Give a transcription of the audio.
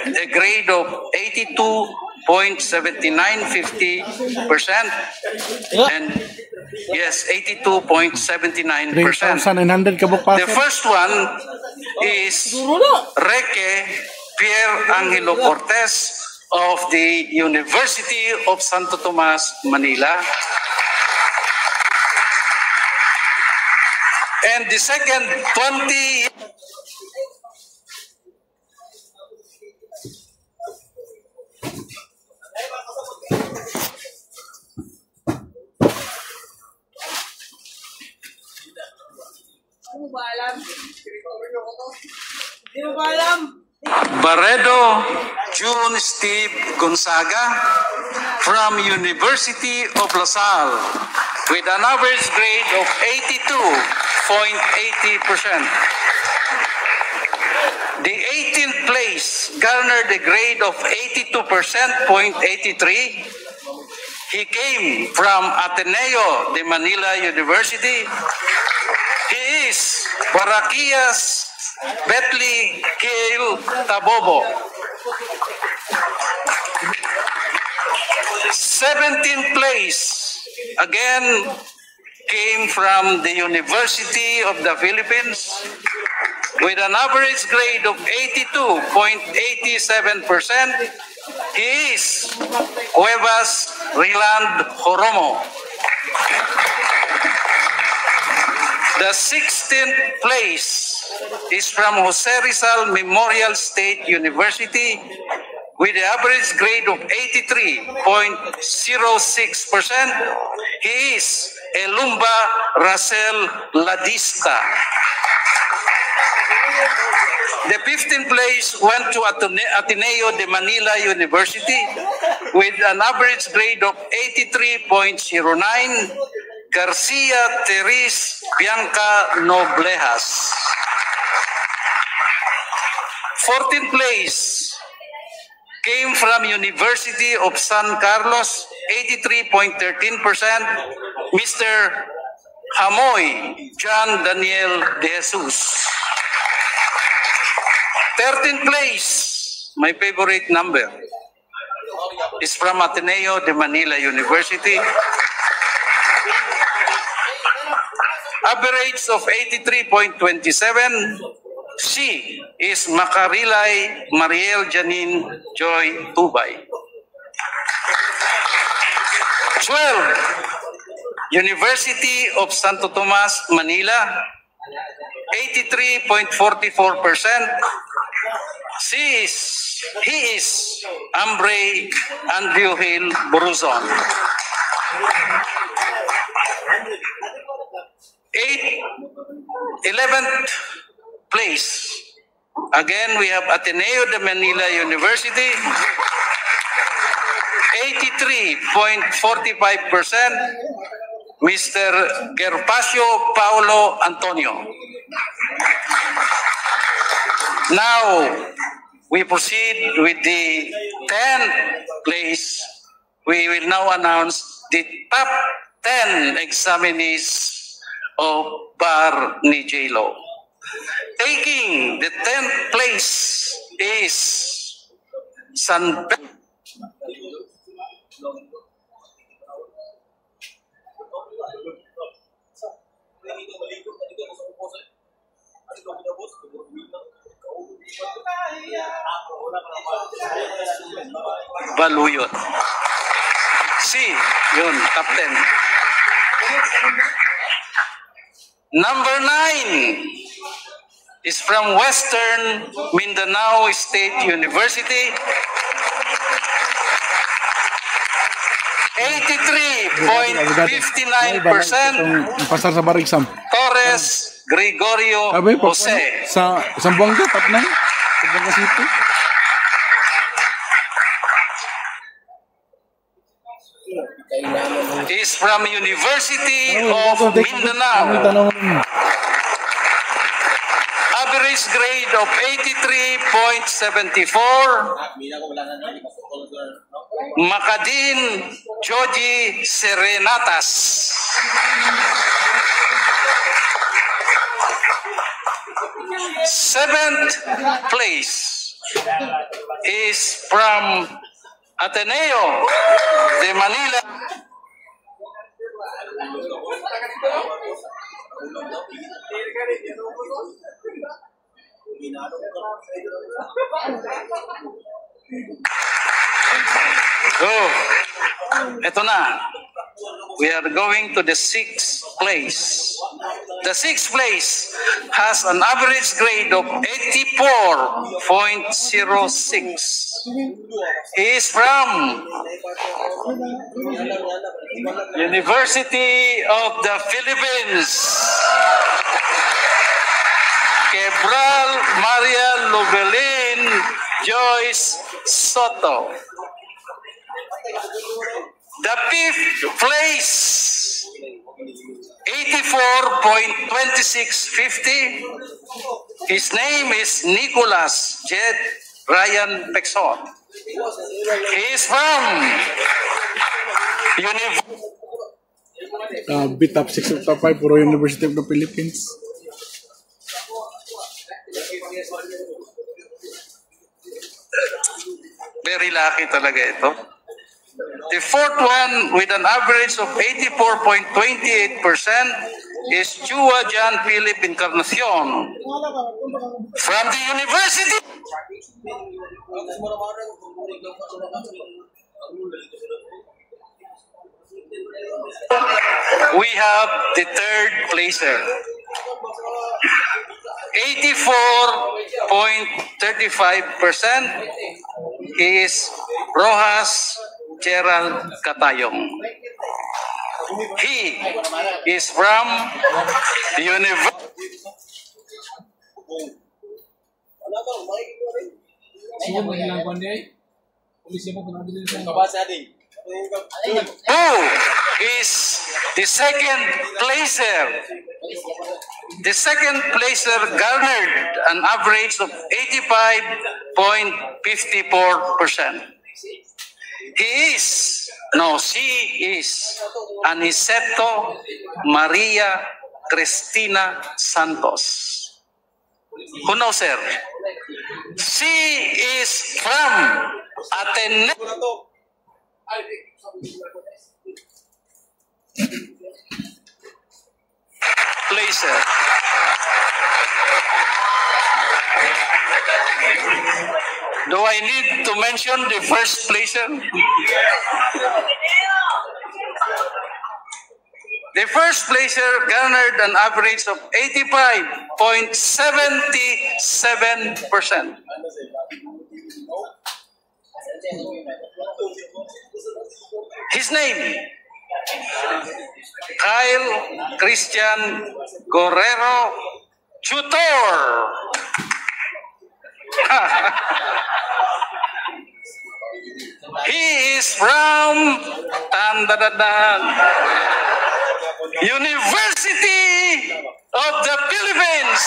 a grade of 82.7950%. And yes, 82.79%. 3,900 kabukpasan. The first one is Reque Pierre Angelo Cortez of the University of Santo Tomas, Manila. And the second 20 Barredo June Steve Gonzaga from University of LaSalle with an average grade of 82.80%. The 18th place garnered a grade of 82.83%. He came from Ateneo de Manila University. He is Barakias Betli Kiel Tabobo. 17th place again came from the University of the Philippines with an average grade of 82.87%. He is Cuevas Riland Joromo. The 16th place is from Jose Rizal Memorial State University with an average grade of 83.06%. He is Elumba Racel Ladista. The 15th place went to Ateneo de Manila University with an average grade of 83.09. Garcia Teres Bianca Noblejas. 14th place came from University of San Carlos, 83.13%, Mr. Hamoy John Daniel De Jesus. 13th place, my favorite number, is from Ateneo de Manila University. Average of 83.27. C is Macarilay Mariel Janine Joy Tubay. 12. University of Santo Tomas, Manila, 83.44%. He is Ambre Andrew Hill Buruzon. 11th place. Again, we have Ateneo de Manila University, 83.45%, Mr. Gervasio Paulo Antonio. Now, we proceed with the 10th place. We will now announce the top 10 examinees of Bar ni J-Lo. Taking the 10th place is San Pedro. Baluyot. C, yun, top 10. Number 9 is from Western Mindanao State University. 83.59%. Pasar sa Barigsam. Torres Gregorio Jose. Sa Zamboanga, top 9. Zamboanga City. Is from University of Mindanao. Average grade of 83.74. Macadin Joji Serenatas. Seventh place is from Ateneo de Manila. Ito na. We are going to the 6th place. The 6th place has an average grade of 84.06. He is from University of the Philippines. Quebral Maria Lubelin Joyce Soto. The 5th place, 84.2650. His name is Nicholas Jed Ryan Pexon. He is from B top 6 of top 5, puro University of the Philippines. Very lucky talaga ito. The 4th one with an average of 84.28% is Chua Jan Philip Encarnacion from the university. We have the 3rd placer. 84.35% is Rojas Gerald Catayong. He is from the university. Who is the 2nd placer? The 2nd placer garnered an average of 85.54%. She is Aniceto Maria Cristina Santos. Who knows her? She is from Ateneo. Placer. Do I need to mention the 1st placer? The 1st placer garnered an average of 85.77%. His name, Kyle Christian Guerrero Tutor. He is from University of the Philippines.